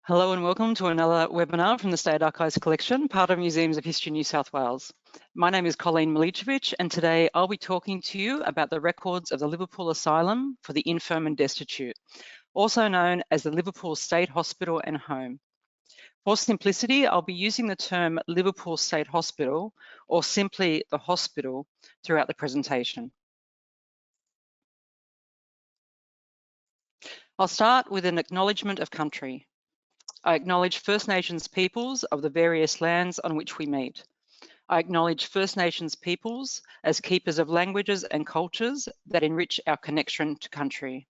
Hello and welcome to another webinar from the State Archives collection, part of Museums of History New South Wales. My name is Colleen Milicevic, and today I'll be talking to you about the records of the Liverpool Asylum for the Infirm and Destitute, also known as the Liverpool State Hospital and Home. For simplicity, I'll be using the term Liverpool State Hospital or simply the hospital throughout the presentation. I'll start with an acknowledgement of country. I acknowledge First Nations peoples of the various lands on which we meet. I acknowledge First Nations peoples as keepers of languages and cultures that enrich our connection to country.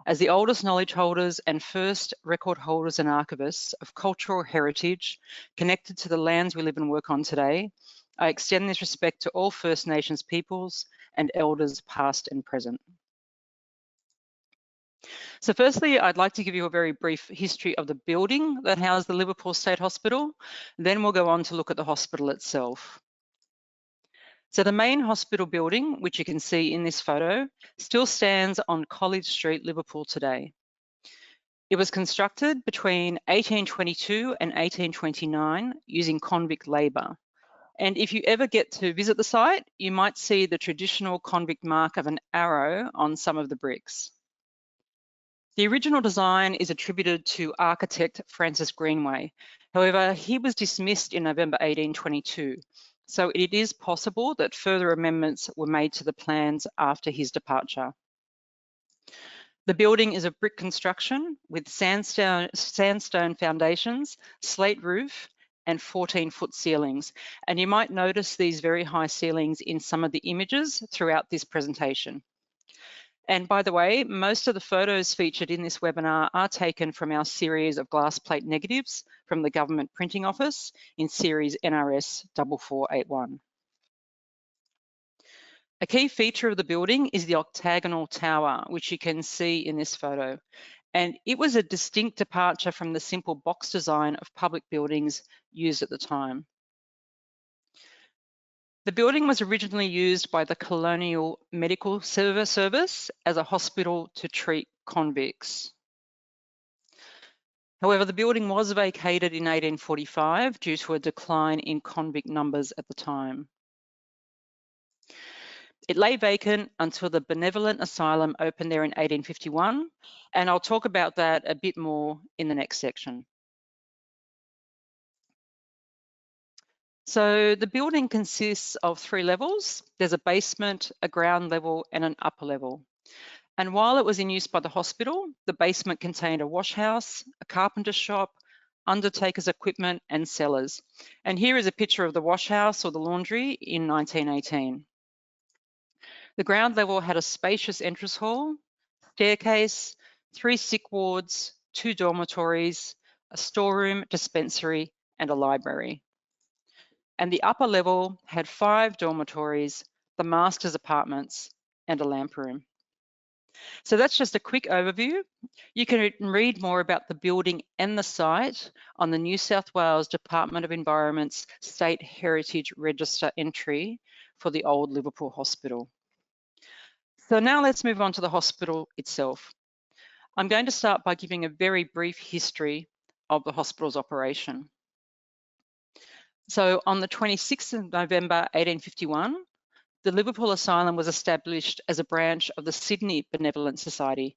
As the oldest knowledge holders and first record holders and archivists of cultural heritage connected to the lands we live and work on today, I extend this respect to all First Nations peoples and elders past and present. So firstly, I'd like to give you a very brief history of the building that housed the Liverpool State Hospital. Then we'll go on to look at the hospital itself. So the main hospital building, which you can see in this photo, still stands on College Street, Liverpool today. It was constructed between 1822 and 1829 using convict labour. And if you ever get to visit the site, you might see the traditional convict mark of an arrow on some of the bricks. The original design is attributed to architect Francis Greenway. However, he was dismissed in November 1822, so it is possible that further amendments were made to the plans after his departure. The building is a brick construction with sandstone foundations, slate roof, and 14-foot ceilings. And you might notice these very high ceilings in some of the images throughout this presentation. And by the way, most of the photos featured in this webinar are taken from our series of glass plate negatives from the Government Printing Office in series NRS 4481. A key feature of the building is the octagonal tower, which you can see in this photo. And it was a distinct departure from the simple box design of public buildings used at the time. The building was originally used by the Colonial Medical Service as a hospital to treat convicts. However, the building was vacated in 1845 due to a decline in convict numbers at the time. It lay vacant until the Benevolent Asylum opened there in 1851, and I'll talk about that a bit more in the next section. So the building consists of 3 levels. There's a basement, a ground level, and an upper level. And while it was in use by the hospital, the basement contained a wash house, a carpenter shop, undertaker's equipment, and cellars. And here is a picture of the wash house or the laundry in 1918. The ground level had a spacious entrance hall, staircase, 3 sick wards, 2 dormitories, a storeroom, dispensary, and a library. And the upper level had 5 dormitories, the master's apartments, and a lamp room. So that's just a quick overview. You can read more about the building and the site on the New South Wales Department of Environment's State Heritage Register entry for the old Liverpool Hospital. So now let's move on to the hospital itself. I'm going to start by giving a very brief history of the hospital's operation. So on the 26th of November 1851, the Liverpool Asylum was established as a branch of the Sydney Benevolent Society,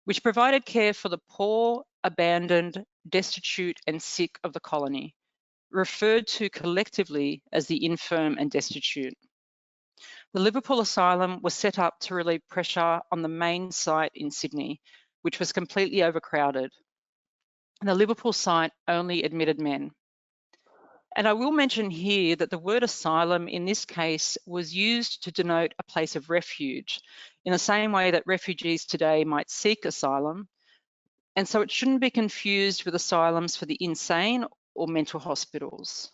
which provided care for the poor, abandoned, destitute and sick of the colony, referred to collectively as the Infirm and Destitute. The Liverpool Asylum was set up to relieve pressure on the main site in Sydney, which was completely overcrowded. The Liverpool site only admitted men. And I will mention here that the word asylum in this case was used to denote a place of refuge, in the same way that refugees today might seek asylum. And so it shouldn't be confused with asylums for the insane or mental hospitals.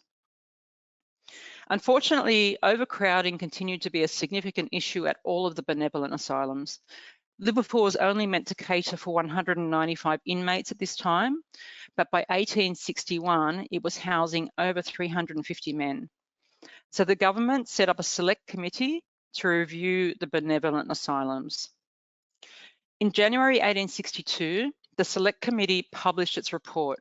Unfortunately, overcrowding continued to be a significant issue at all of the benevolent asylums. Liverpool was only meant to cater for 195 inmates at this time, but by 1861, it was housing over 350 men. So the government set up a select committee to review the benevolent asylums. In January 1862, the Select Committee published its report,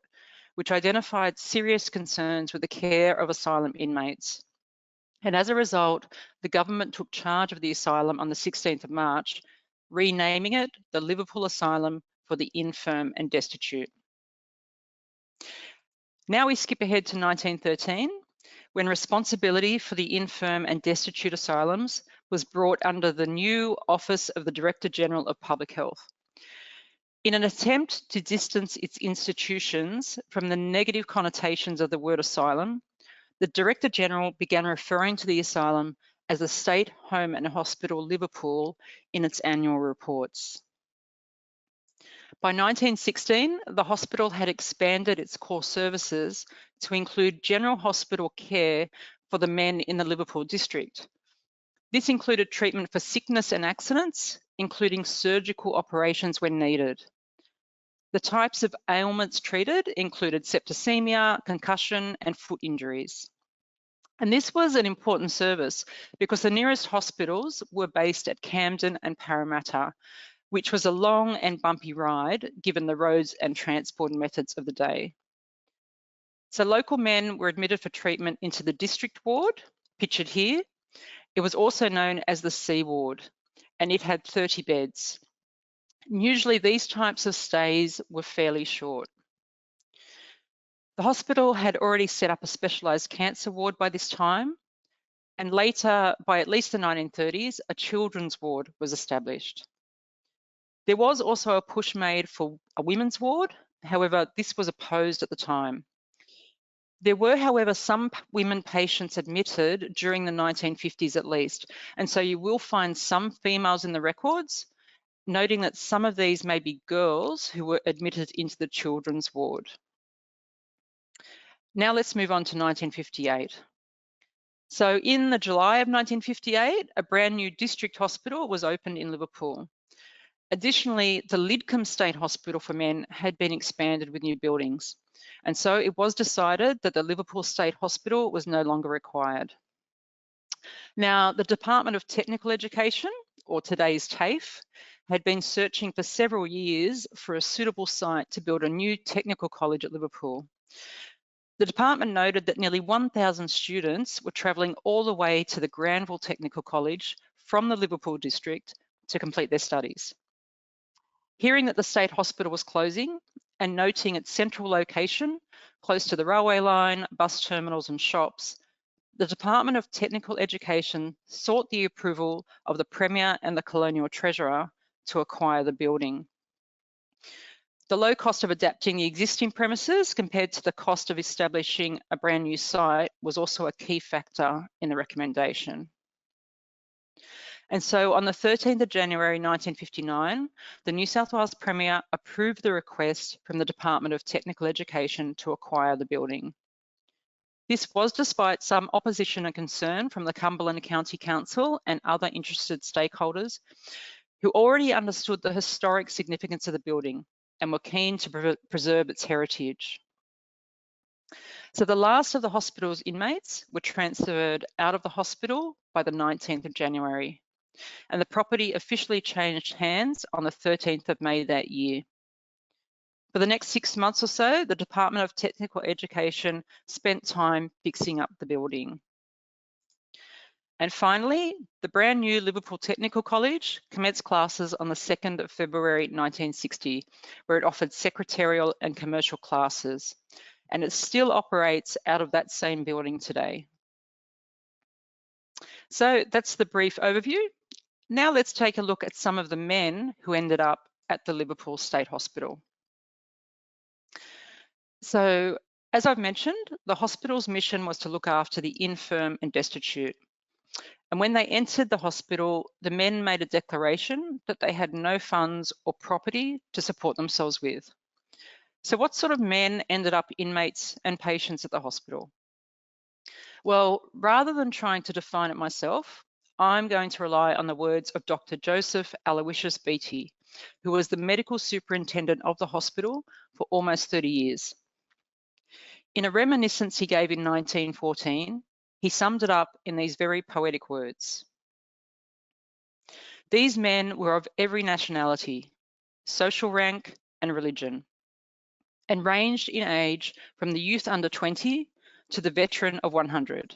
which identified serious concerns with the care of asylum inmates. And as a result, the government took charge of the asylum on the 16th of March, renaming it the Liverpool Asylum for the Infirm and Destitute. Now we skip ahead to 1913, when responsibility for the infirm and destitute asylums was brought under the new Office of the Director General of Public Health. In an attempt to distance its institutions from the negative connotations of the word asylum, the Director General began referring to the asylum as the State Home and Hospital Liverpool in its annual reports. By 1916, the hospital had expanded its core services to include general hospital care for the men in the Liverpool district. This included treatment for sickness and accidents, including surgical operations when needed. The types of ailments treated included septicemia, concussion, and foot injuries. And this was an important service because the nearest hospitals were based at Camden and Parramatta, which was a long and bumpy ride given the roads and transport methods of the day. So local men were admitted for treatment into the district ward, pictured here. It was also known as the C ward, and it had 30 beds. Usually these types of stays were fairly short. The hospital had already set up a specialised cancer ward by this time, and later, by at least the 1930s, a children's ward was established. There was also a push made for a women's ward. However, this was opposed at the time. There were, however, some women patients admitted during the 1950s at least, and so you will find some females in the records, noting that some of these may be girls who were admitted into the children's ward. Now let's move on to 1958. So in the July of 1958, a brand new district hospital was opened in Liverpool. Additionally, the Lidcombe State Hospital for Men had been expanded with new buildings, and so it was decided that the Liverpool State Hospital was no longer required. Now, the Department of Technical Education, or today's TAFE, had been searching for several years for a suitable site to build a new technical college at Liverpool. The department noted that nearly 1,000 students were travelling all the way to the Granville Technical College from the Liverpool district to complete their studies. Hearing that the state hospital was closing and noting its central location, close to the railway line, bus terminals and shops, the Department of Technical Education sought the approval of the Premier and the Colonial Treasurer to acquire the building. The low cost of adapting the existing premises compared to the cost of establishing a brand new site was also a key factor in the recommendation. And so on the 13th of January 1959, the New South Wales Premier approved the request from the Department of Technical Education to acquire the building. This was despite some opposition and concern from the Cumberland County Council and other interested stakeholders who already understood the historic significance of the building and were keen to preserve its heritage. So the last of the hospital's inmates were transferred out of the hospital by the 19th of January. And the property officially changed hands on the 13th of May that year. For the next 6 months or so, the Department of Technical Education spent time fixing up the building. And finally, the brand new Liverpool Technical College commenced classes on the 2nd of February 1960, where it offered secretarial and commercial classes, and it still operates out of that same building today. So that's the brief overview. Now let's take a look at some of the men who ended up at the Liverpool State Hospital. So, as I've mentioned, the hospital's mission was to look after the infirm and destitute. And when they entered the hospital, the men made a declaration that they had no funds or property to support themselves with. So what sort of men ended up inmates and patients at the hospital? Well, rather than trying to define it myself, I'm going to rely on the words of Dr. Joseph Aloysius Beattie, who was the medical superintendent of the hospital for almost 30 years. In a reminiscence he gave in 1914, he summed it up in these very poetic words. These men were of every nationality, social rank and religion, and ranged in age from the youth under 20 to the veteran of 100.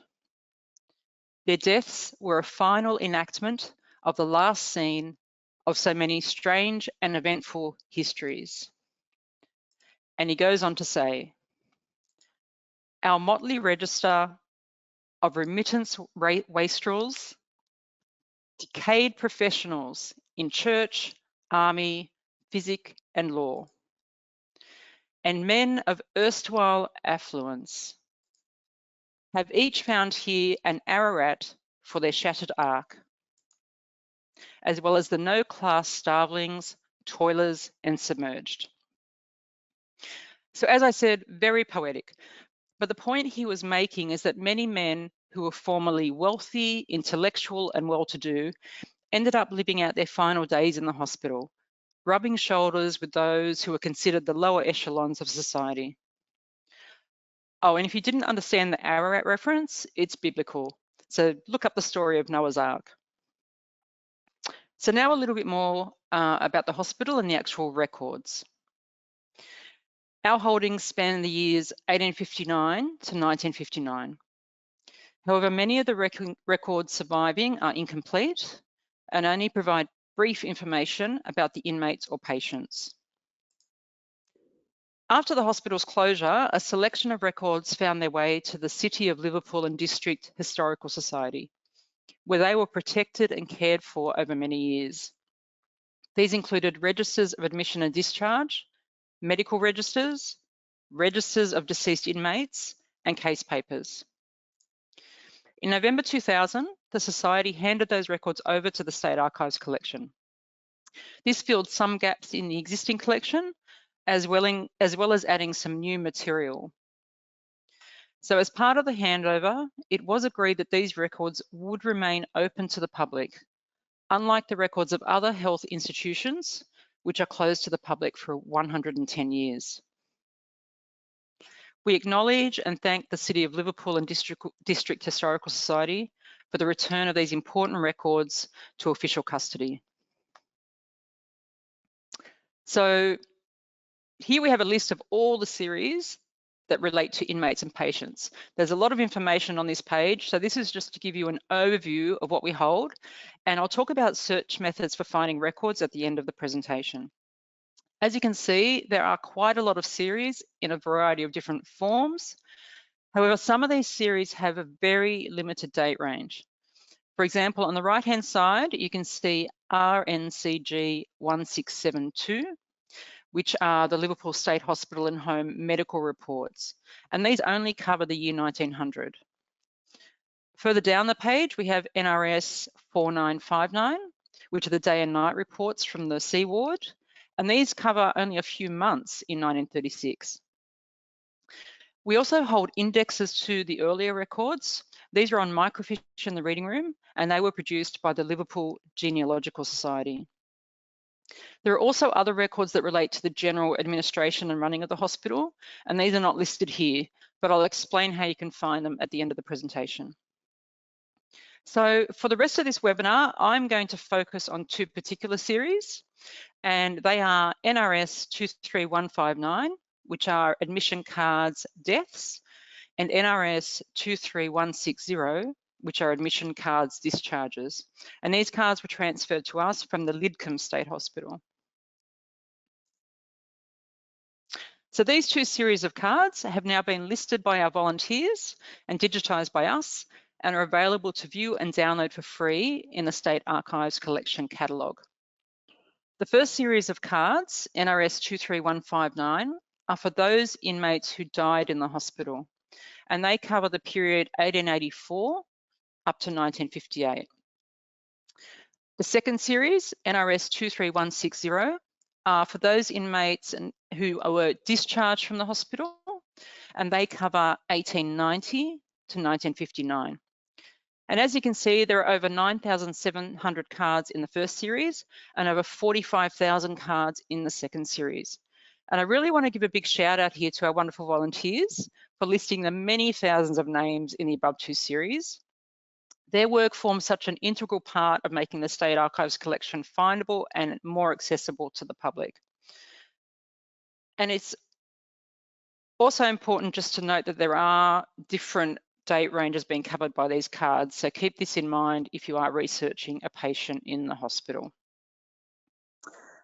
Their deaths were a final enactment of the last scene of so many strange and eventful histories. And he goes on to say, our motley register of remittance wastrels, decayed professionals in church, army, physic, and law, and men of erstwhile affluence have each found here an Ararat for their shattered ark, as well as the no-class starvelings, toilers, and submerged. So as I said, very poetic. But the point he was making is that many men who were formerly wealthy, intellectual, and well-to-do ended up living out their final days in the hospital, rubbing shoulders with those who were considered the lower echelons of society. Oh, and if you didn't understand the Ararat reference, it's biblical. So look up the story of Noah's Ark. So now a little bit more about the hospital and the actual records. Our holdings span the years 1859 to 1959. However, many of the records surviving are incomplete and only provide brief information about the inmates or patients. After the hospital's closure, a selection of records found their way to the City of Liverpool and District Historical Society, where they were protected and cared for over many years. These included registers of admission and discharge, medical registers, registers of deceased inmates, and case papers. In November 2000, the Society handed those records over to the State Archives collection. This filled some gaps in the existing collection, as well as adding some new material. So as part of the handover, it was agreed that these records would remain open to the public, unlike the records of other health institutions, which are closed to the public for 110 years. We acknowledge and thank the City of Liverpool and District Historical Society for the return of these important records to official custody. So here we have a list of all the series that relate to inmates and patients. There's a lot of information on this page, so this is just to give you an overview of what we hold, and I'll talk about search methods for finding records at the end of the presentation. As you can see, there are quite a lot of series in a variety of different forms. However, some of these series have a very limited date range. For example, on the right-hand side, you can see RNCG 1672, which are the Liverpool State Hospital and Home medical reports, and these only cover the year 1900. Further down the page, we have NRS 4959, which are the day and night reports from the C ward, and these cover only a few months in 1936. We also hold indexes to the earlier records. These are on microfiche in the reading room, and they were produced by the Liverpool Genealogical Society. There are also other records that relate to the general administration and running of the hospital, and these are not listed here, but I'll explain how you can find them at the end of the presentation. So for the rest of this webinar, I'm going to focus on two particular series, and they are NRS 23159, which are admission cards deaths, and NRS 23160, which are admission cards discharges. And these cards were transferred to us from the Lidcombe State Hospital. So these two series of cards have now been listed by our volunteers and digitised by us, and are available to view and download for free in the State Archives collection catalogue. The first series of cards, NRS 23159, are for those inmates who died in the hospital, and they cover the period 1884 up to 1958. The second series, NRS 23160, are for those inmates who were discharged from the hospital, and they cover 1890 to 1959. And as you can see, there are over 9,700 cards in the first series and over 45,000 cards in the second series. And I really want to give a big shout out here to our wonderful volunteers for listing the many thousands of names in the above two series. Their work forms such an integral part of making the State Archives collection findable and more accessible to the public. And it's also important just to note that there are different date ranges being covered by these cards. So keep this in mind if you are researching a patient in the hospital.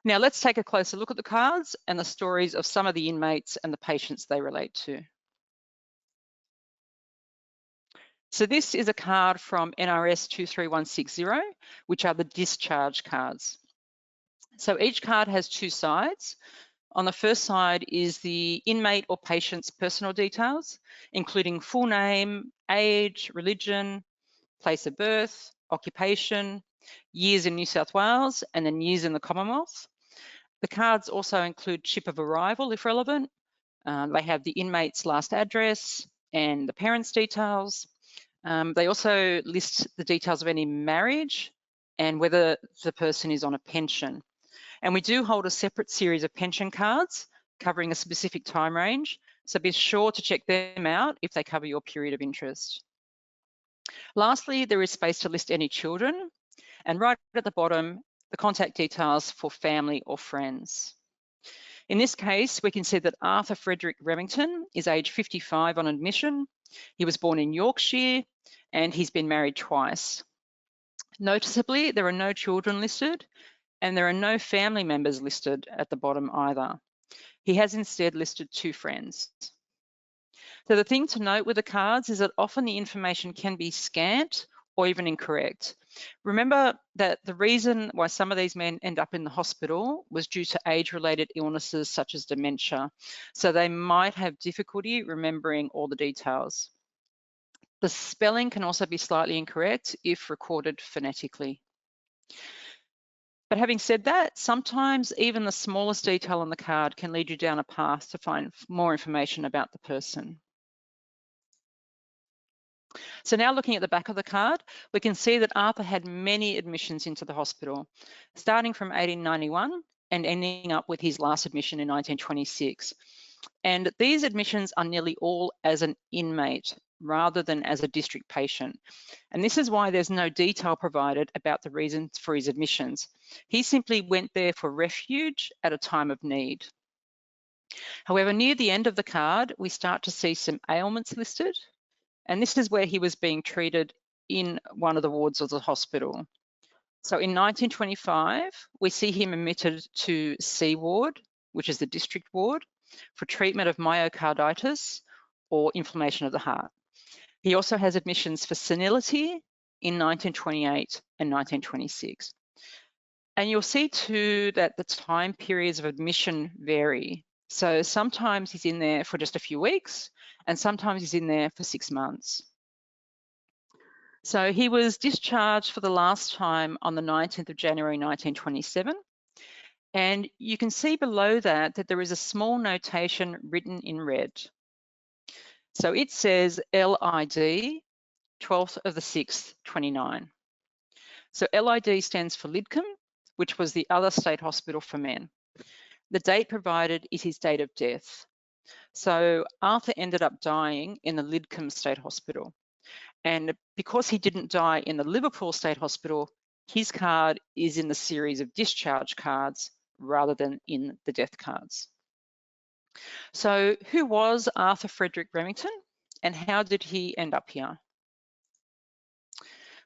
Now let's take a closer look at the cards and the stories of some of the inmates and the patients they relate to. So this is a card from NRS 23160, which are the discharge cards. So each card has two sides. On the first side is the inmate or patient's personal details, including full name, age, religion, place of birth, occupation, years in New South Wales, and then years in the Commonwealth. The cards also include ship of arrival if relevant. They have the inmate's last address and the parents' details. They also list the details of any marriage and whether the person is on a pension. And we do hold a separate series of pension cards covering a specific time range, so be sure to check them out if they cover your period of interest. Lastly, there is space to list any children, and right at the bottom, the contact details for family or friends. In this case, we can see that Arthur Frederick Remmington is age 55 on admission. He was born in Yorkshire and he's been married twice. Noticeably, there are no children listed and there are no family members listed at the bottom either. He has instead listed two friends. So the thing to note with the cards is that often the information can be scant or even incorrect. Remember that the reason why some of these men end up in the hospital was due to age-related illnesses such as dementia. So they might have difficulty remembering all the details. The spelling can also be slightly incorrect if recorded phonetically. But having said that, sometimes even the smallest detail on the card can lead you down a path to find more information about the person. So now looking at the back of the card, we can see that Arthur had many admissions into the hospital, starting from 1891 and ending up with his last admission in 1926. And these admissions are nearly all as an inmate rather than as a district patient. And this is why there's no detail provided about the reasons for his admissions. He simply went there for refuge at a time of need. However, near the end of the card, we start to see some ailments listed. And this is where he was being treated in one of the wards of the hospital. So in 1925, we see him admitted to C ward, which is the district ward, for treatment of myocarditis or inflammation of the heart. He also has admissions for senility in 1928 and 1926. And you'll see too that the time periods of admission vary. So sometimes he's in there for just a few weeks and sometimes he's in there for 6 months. So he was discharged for the last time on the 19th of January 1927. And you can see below that there is a small notation written in red. So it says LID, 12th of the 6th, 29. So LID stands for Lidcombe, which was the other state hospital for men. The date provided is his date of death. So Arthur ended up dying in the Lidcombe State Hospital. And because he didn't die in the Liverpool State Hospital, his card is in the series of discharge cards rather than in the death cards. So who was Arthur Frederick Remmington and how did he end up here?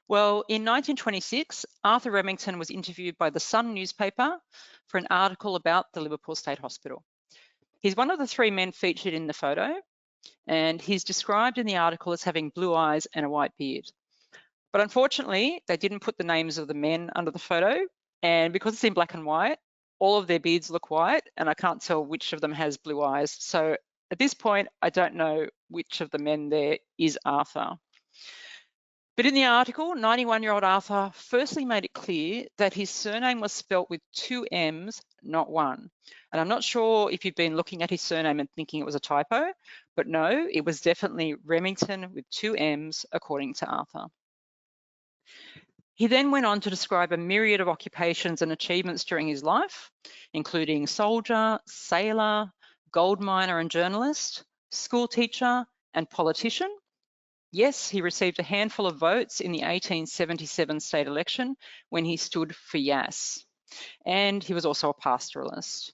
Well, in 1926, Arthur Remmington was interviewed by the Sun newspaper for an article about the Liverpool State Hospital. He's one of the three men featured in the photo, and he's described in the article as having blue eyes and a white beard. But unfortunately, they didn't put the names of the men under the photo, and because it's in black and white, all of their beards look white, and I can't tell which of them has blue eyes. So at this point, I don't know which of the men there is Arthur. But in the article, 91-year-old Arthur firstly made it clear that his surname was spelt with 2 M's, not 1. And I'm not sure if you've been looking at his surname and thinking it was a typo, but no, it was definitely Remmington with 2 M's, according to Arthur. He then went on to describe a myriad of occupations and achievements during his life, including soldier, sailor, gold miner and journalist, school teacher, and politician. Yes, he received a handful of votes in the 1877 state election when he stood for Yass. And he was also a pastoralist.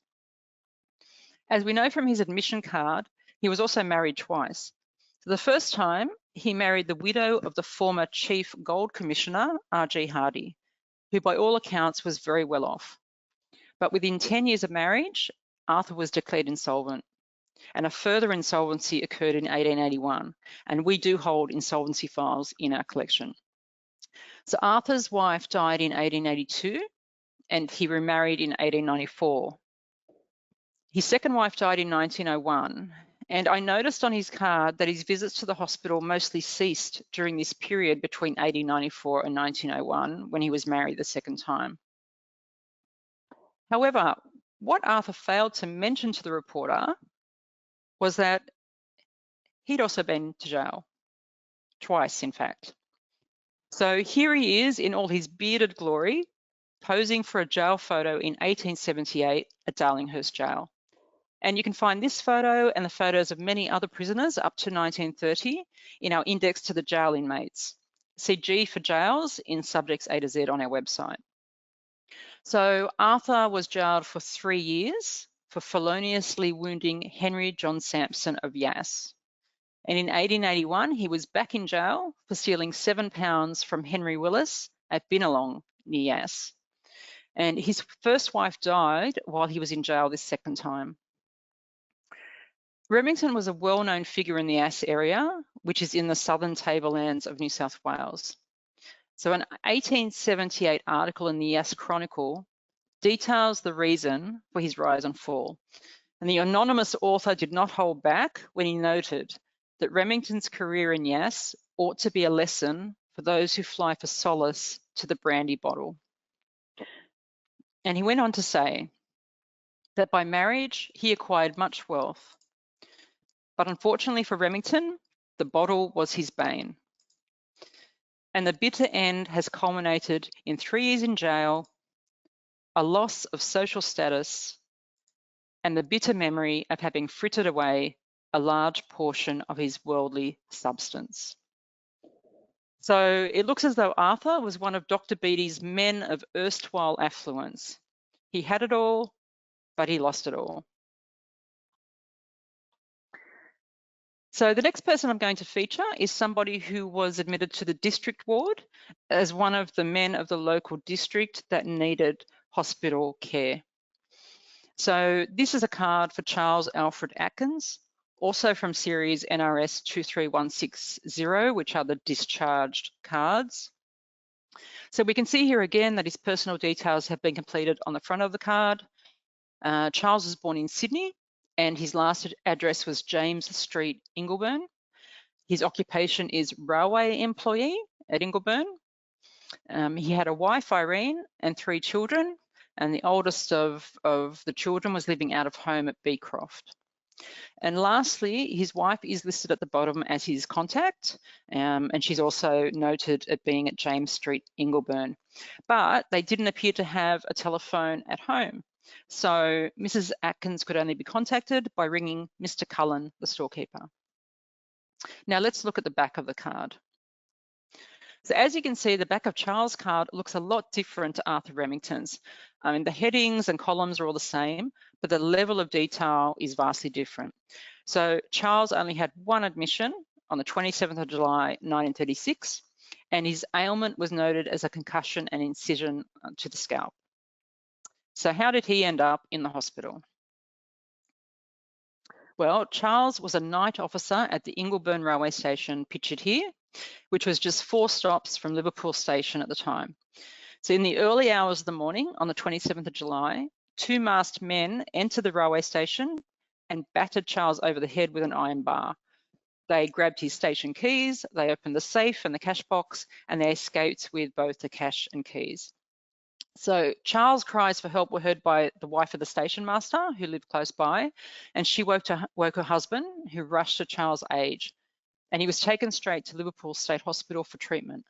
As we know from his admission card, he was also married twice. So the first time, he married the widow of the former Chief Gold Commissioner, R.G. Hardy, who by all accounts was very well off. But within 10 years of marriage, Arthur was declared insolvent, and a further insolvency occurred in 1881, and we do hold insolvency files in our collection. So Arthur's wife died in 1882, and he remarried in 1894. His second wife died in 1901, and I noticed on his card that his visits to the hospital mostly ceased during this period between 1894 and 1901, when he was married the second time. However, what Arthur failed to mention to the reporter was that he'd also been to jail, twice in fact. So here he is in all his bearded glory, posing for a jail photo in 1878 at Darlinghurst Jail. And you can find this photo and the photos of many other prisoners up to 1930 in our index to the jail inmates. See G for jails in subjects A to Z on our website. So Arthur was jailed for 3 years for feloniously wounding Henry John Sampson of Yass. And in 1881, he was back in jail for stealing £7 from Henry Willis at Binalong near Yass. And his first wife died while he was in jail this second time. Remmington was a well-known figure in the Yass area, which is in the southern tablelands of New South Wales. So an 1878 article in the Yass Chronicle details the reason for his rise and fall. And the anonymous author did not hold back when he noted that Remmington's career in Yass ought to be a lesson for those who fly for solace to the brandy bottle. And he went on to say that by marriage, he acquired much wealth. But unfortunately for Remmington, the bottle was his bane. And the bitter end has culminated in 3 years in jail, a loss of social status, and the bitter memory of having frittered away a large portion of his worldly substance. So it looks as though Arthur was one of Dr. Beattie's men of erstwhile affluence. He had it all, but he lost it all. So the next person I'm going to feature is somebody who was admitted to the district ward as one of the men of the local district that needed hospital care. So this is a card for Charles Alfred Atkins, also from series NRS 23160, which are the discharged cards. So we can see here again that his personal details have been completed on the front of the card. Charles was born in Sydney, and his last address was James Street, Ingleburn. His occupation is railway employee at Ingleburn. He had a wife, Irene, and 3 children, and the oldest of the children was living out of home at Beecroft. And lastly, his wife is listed at the bottom as his contact, and she's also noted at being at James Street, Ingleburn. But they didn't appear to have a telephone at home. So Mrs. Atkins could only be contacted by ringing Mr. Cullen, the storekeeper. Now let's look at the back of the card. So as you can see, the back of Charles' card looks a lot different to Arthur Remmington's. The headings and columns are all the same, but the level of detail is vastly different. So Charles only had one admission on the 27th of July, 1936, and his ailment was noted as a concussion and incision to the scalp. So how did he end up in the hospital? Well, Charles was a night officer at the Ingleburn railway station pictured here, which was just 4 stops from Liverpool station at the time. So in the early hours of the morning on the 27th of July, 2 masked men entered the railway station and battered Charles over the head with an iron bar. They grabbed his station keys, they opened the safe and the cash box, and they escaped with both the cash and keys. So Charles' cries for help were heard by the wife of the station master who lived close by, and she woke her husband, who rushed to Charles' aid, and he was taken straight to Liverpool State Hospital for treatment.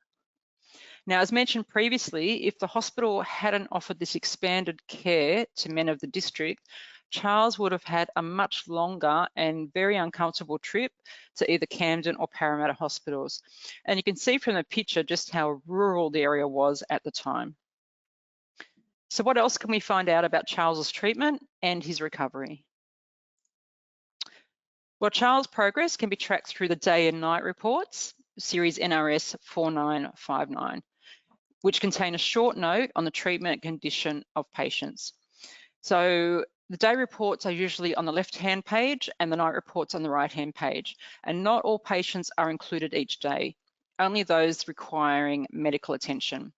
Now, as mentioned previously, if the hospital hadn't offered this expanded care to men of the district, Charles would have had a much longer and very uncomfortable trip to either Camden or Parramatta hospitals. And you can see from the picture just how rural the area was at the time. So what else can we find out about Charles's treatment and his recovery? Well, Charles' progress can be tracked through the day and night reports, series NRS 4959, which contain a short note on the treatment condition of patients. So the day reports are usually on the left-hand page and the night reports on the right-hand page, and not all patients are included each day, only those requiring medical attention.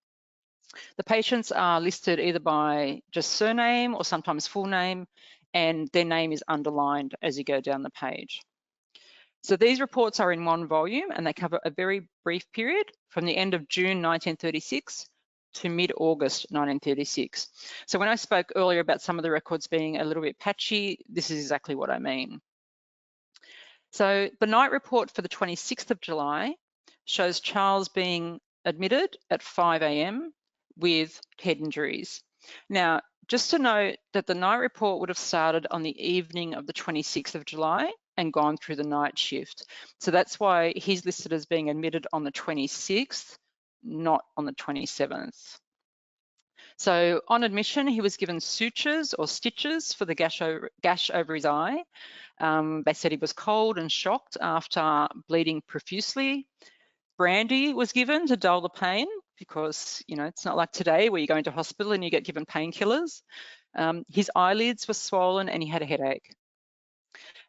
The patients are listed either by just surname or sometimes full name, and their name is underlined as you go down the page. So these reports are in one volume and they cover a very brief period from the end of June 1936 to mid-August 1936. So when I spoke earlier about some of the records being a little bit patchy, this is exactly what I mean. So the night report for the 26th of July shows Charles being admitted at 5 AM with head injuries. Now, just to note that the night report would have started on the evening of the 26th of July and gone through the night shift. So that's why he's listed as being admitted on the 26th, not on the 27th. So on admission, he was given sutures or stitches for the gash over his eye. They said he was cold and shocked after bleeding profusely. Brandy was given to dull the pain because, you know, it's not like today where you go into hospital and you get given painkillers. His eyelids were swollen and he had a headache.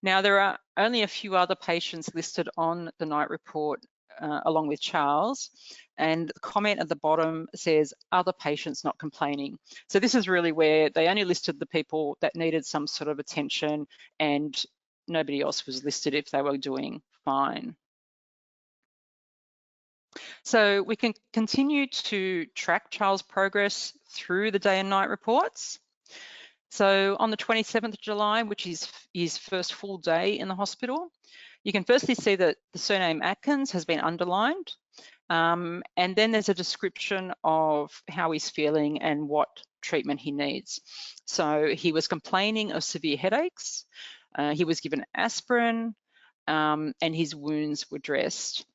Now, there are only a few other patients listed on the night report along with Charles, and the comment at the bottom says other patients not complaining. So this is really where they only listed the people that needed some sort of attention and nobody else was listed if they were doing fine. So we can continue to track Charles' progress through the day and night reports. So on the 27th of July, which is his first full day in the hospital, you can firstly see that the surname Atkins has been underlined. And then there's a description of how he's feeling and what treatment he needs. So he was complaining of severe headaches. He was given aspirin and his wounds were dressed.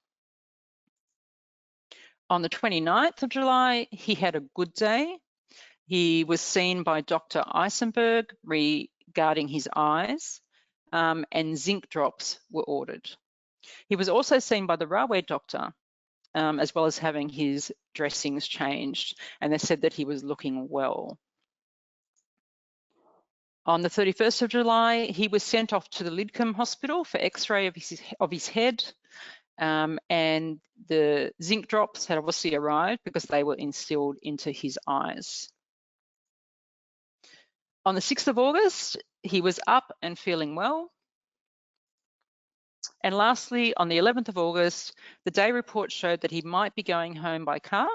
On the 29th of July, he had a good day. He was seen by Dr. Eisenberg regarding his eyes, and zinc drops were ordered. He was also seen by the railway doctor, as well as having his dressings changed, and they said that he was looking well. On the 31st of July, he was sent off to the Lidcombe Hospital for X-ray of his head, and the zinc drops had obviously arrived because they were instilled into his eyes. On the 6th of August, he was up and feeling well. And lastly, on the 11th of August, the day report showed that he might be going home by car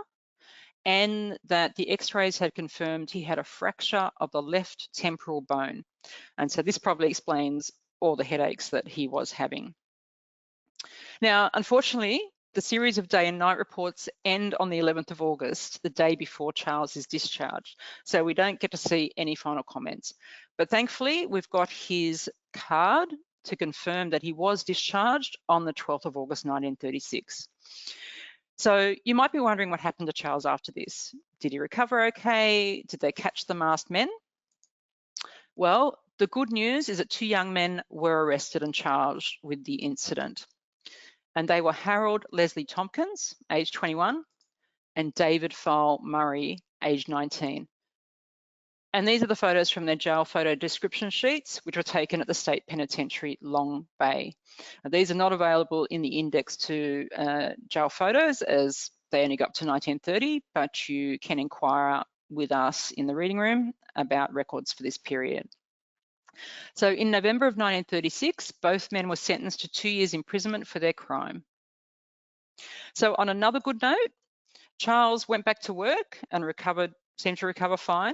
and that the x-rays had confirmed he had a fracture of the left temporal bone. And so this probably explains all the headaches that he was having. Now, unfortunately, the series of day and night reports end on the 11th of August, the day before Charles is discharged. So we don't get to see any final comments. But thankfully, we've got his card to confirm that he was discharged on the 12th of August, 1936. So you might be wondering what happened to Charles after this. Did he recover okay? Did they catch the masked men? Well, the good news is that 2 young men were arrested and charged with the incident. And they were Harold Leslie Tompkins, age 21, and David Fowle Murray, age 19. And these are the photos from their jail photo description sheets, which were taken at the State Penitentiary, Long Bay. Now, these are not available in the index to jail photos as they only go up to 1930, but you can inquire with us in the reading room about records for this period. So in November of 1936, both men were sentenced to 2 years imprisonment for their crime. So on another good note, Charles went back to work and seemed to recover fine.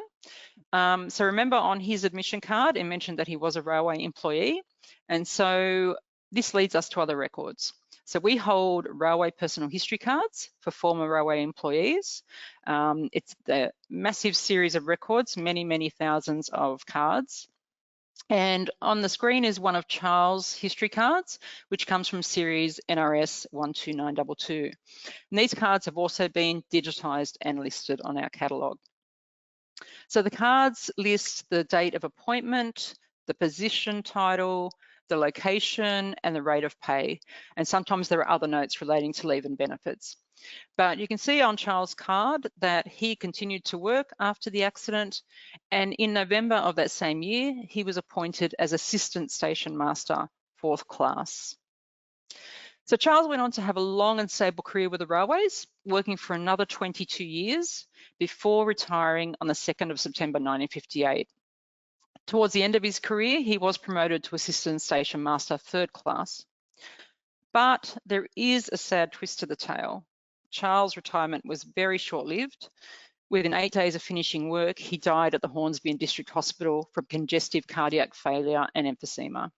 So remember on his admission card, it mentioned that he was a railway employee. And so this leads us to other records. So we hold railway personal history cards for former railway employees. It's the massive series of records, many, many thousands of cards. And on the screen is one of Charles' history cards, which comes from series NRS 12922. And these cards have also been digitised and listed on our catalogue. So the cards list the date of appointment, the position title, the location, and the rate of pay. And sometimes there are other notes relating to leave and benefits. But you can see on Charles' card that he continued to work after the accident, and in November of that same year, he was appointed as Assistant Station Master, 4th class. So Charles went on to have a long and stable career with the railways, working for another 22 years before retiring on the 2nd of September 1958. Towards the end of his career, he was promoted to Assistant Station Master, 3rd class. But there is a sad twist to the tale. Charles' retirement was very short-lived. Within 8 days of finishing work, he died at the Hornsby District Hospital from congestive cardiac failure and emphysema.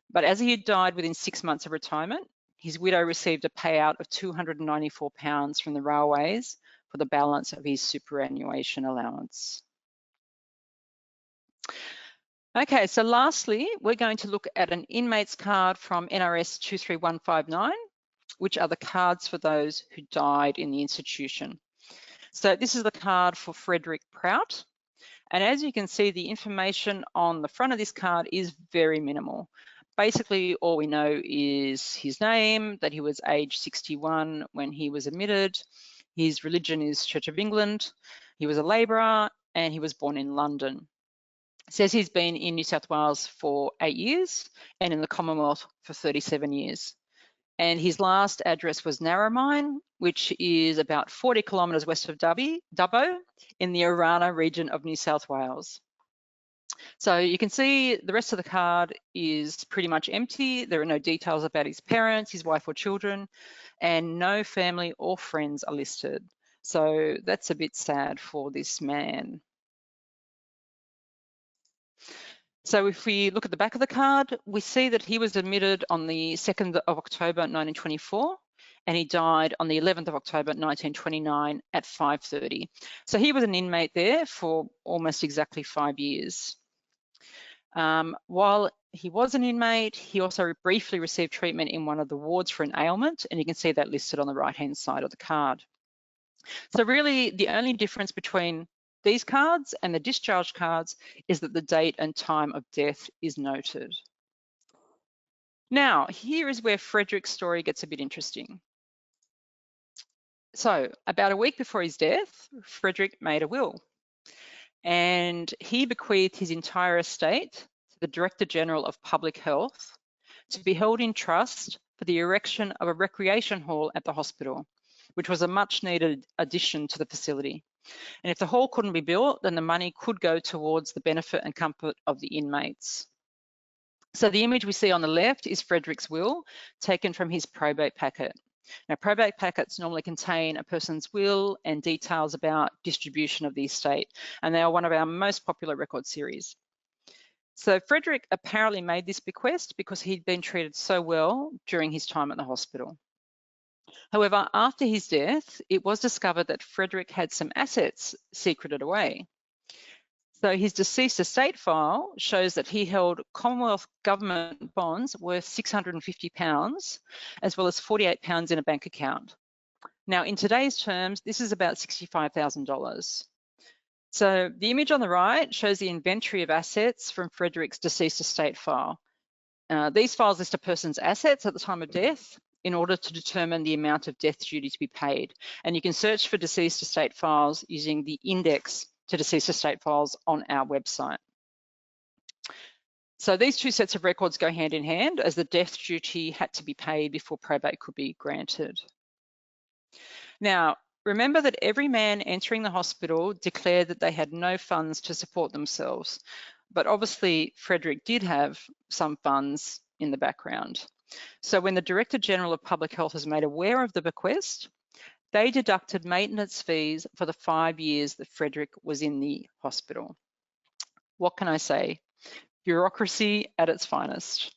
But as he had died within 6 months of retirement, his widow received a payout of £294 from the railways for the balance of his superannuation allowance. Okay, so lastly, we're going to look at an inmate's card from NRS 23159, which are the cards for those who died in the institution. So this is the card for Frederick Prout. And as you can see, the information on the front of this card is very minimal. Basically, all we know is his name, that he was age 61 when he was admitted. His religion is Church of England. He was a labourer and he was born in London. It says he's been in New South Wales for 8 years and in the Commonwealth for 37 years. And his last address was Narromine, which is about 40 kilometres west of Dubbo in the Orana region of New South Wales. So you can see the rest of the card is pretty much empty. There are no details about his parents, his wife or children, and no family or friends are listed. So that's a bit sad for this man. So if we look at the back of the card, we see that he was admitted on the 2nd of October 1924 and he died on the 11th of October 1929 at 5:30. So he was an inmate there for almost exactly 5 years. While he was an inmate, he also briefly received treatment in one of the wards for an ailment, and you can see that listed on the right-hand side of the card. So really the only difference between these cards and the discharge cards is that the date and time of death is noted. Now, here is where Frederick's story gets a bit interesting. So, about a week before his death, Frederick made a will, and he bequeathed his entire estate to the Director General of Public Health to be held in trust for the erection of a recreation hall at the hospital, which was a much needed addition to the facility. And if the hall couldn't be built, then the money could go towards the benefit and comfort of the inmates. So the image we see on the left is Frederick's will, taken from his probate packet. Now, probate packets normally contain a person's will and details about distribution of the estate, and they are one of our most popular record series. So Frederick apparently made this bequest because he'd been treated so well during his time at the hospital. However, after his death, it was discovered that Frederick had some assets secreted away. So his deceased estate file shows that he held Commonwealth government bonds worth £650, as well as £48 in a bank account. Now, in today's terms, this is about $65,000. So the image on the right shows the inventory of assets from Frederick's deceased estate file. These files list a person's assets at the time of death in order to determine the amount of death duty to be paid. And you can search for deceased estate files using the index to deceased estate files on our website. So these two sets of records go hand in hand, as the death duty had to be paid before probate could be granted. Now, remember that every man entering the hospital declared that they had no funds to support themselves, but obviously Frederick did have some funds in the background. So when the Director General of Public Health was made aware of the bequest, they deducted maintenance fees for the 5 years that Frederick was in the hospital. What can I say? Bureaucracy at its finest.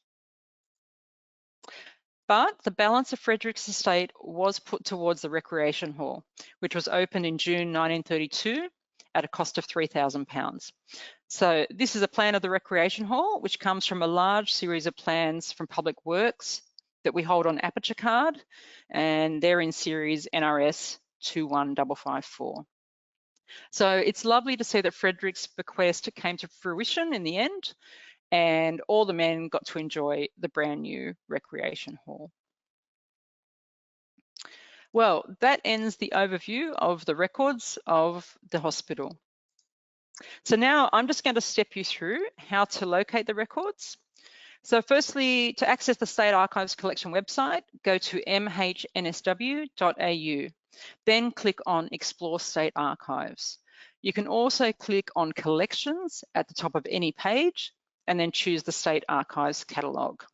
But the balance of Frederick's estate was put towards the recreation hall, which was opened in June 1932 at a cost of £3,000. So this is a plan of the recreation hall, which comes from a large series of plans from Public Works that we hold on aperture card, and they're in series NRS 21554. So it's lovely to see that Frederick's bequest came to fruition in the end, and all the men got to enjoy the brand new recreation hall. Well, that ends the overview of the records of the hospital. So now I'm just going to step you through how to locate the records. So firstly, to access the State Archives Collection website, go to mhnsw.au, then click on Explore State Archives. You can also click on Collections at the top of any page and then choose the State Archives catalogue.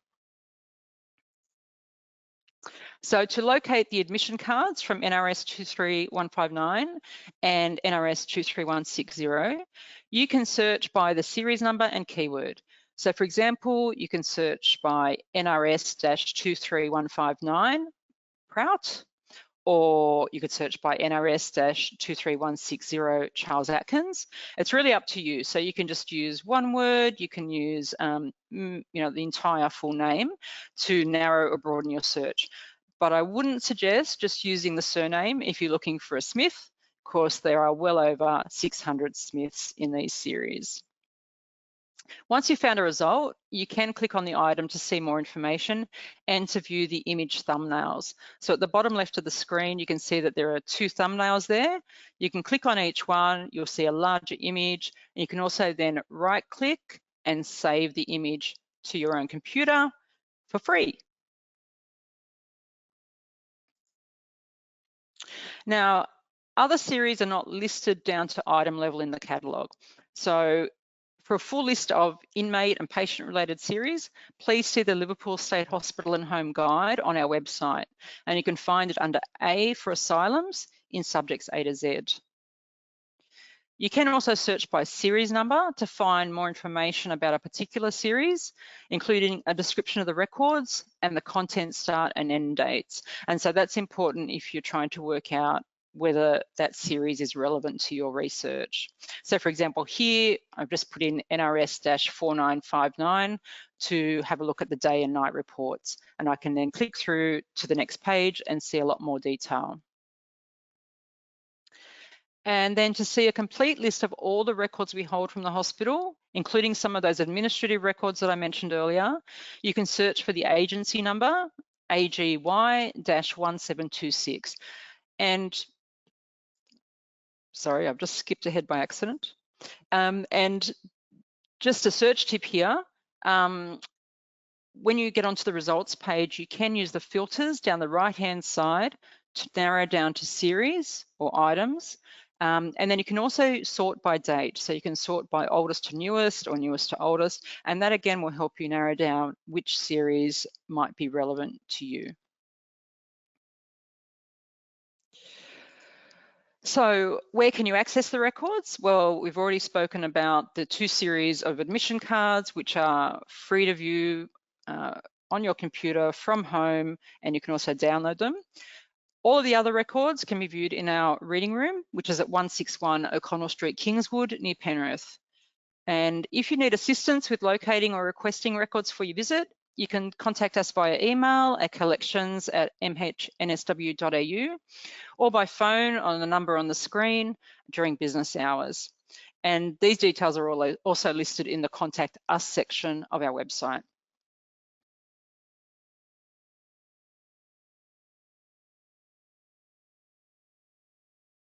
So to locate the admission cards from NRS 23159 and NRS 23160, you can search by the series number and keyword. So for example, you can search by NRS-23159 Prout, or you could search by NRS-23160 Charles Atkins. It's really up to you. So you can just use one word, you can use the entire full name to narrow or broaden your search. But I wouldn't suggest just using the surname if you're looking for a Smith. Of course, there are well over 600 Smiths in these series. Once you've found a result, you can click on the item to see more information and to view the image thumbnails. So at the bottom left of the screen, you can see that there are 2 thumbnails there. You can click on each one, you'll see a larger image, and you can also then right-click and save the image to your own computer for free. Now, other series are not listed down to item level in the catalogue. So for a full list of inmate and patient-related series, please see the Liverpool State Hospital and Home Guide on our website, and you can find it under A for asylums in subjects A to Z. You can also search by series number to find more information about a particular series, including a description of the records and the content start and end dates. And so that's important if you're trying to work out whether that series is relevant to your research. So for example, here, I've just put in NRS-4959 to have a look at the day and night reports. And I can then click through to the next page and see a lot more detail. And then to see a complete list of all the records we hold from the hospital, including some of those administrative records that I mentioned earlier, you can search for the agency number, AGY-1726. And sorry, I've just skipped ahead by accident. And just a search tip here, when you get onto the results page, you can use the filters down the right-hand side to narrow down to series or items. And then you can also sort by date. So you can sort by oldest to newest or newest to oldest. And that again will help you narrow down which series might be relevant to you. So where can you access the records? Well, we've already spoken about the 2 series of admission cards, which are free to view on your computer from home, and you can also download them. All of the other records can be viewed in our reading room, which is at 161 O'Connell Street, Kingswood, near Penrith. And if you need assistance with locating or requesting records for your visit, you can contact us via email at collections@mhnsw.au or by phone on the number on the screen during business hours. And these details are also listed in the Contact Us section of our website.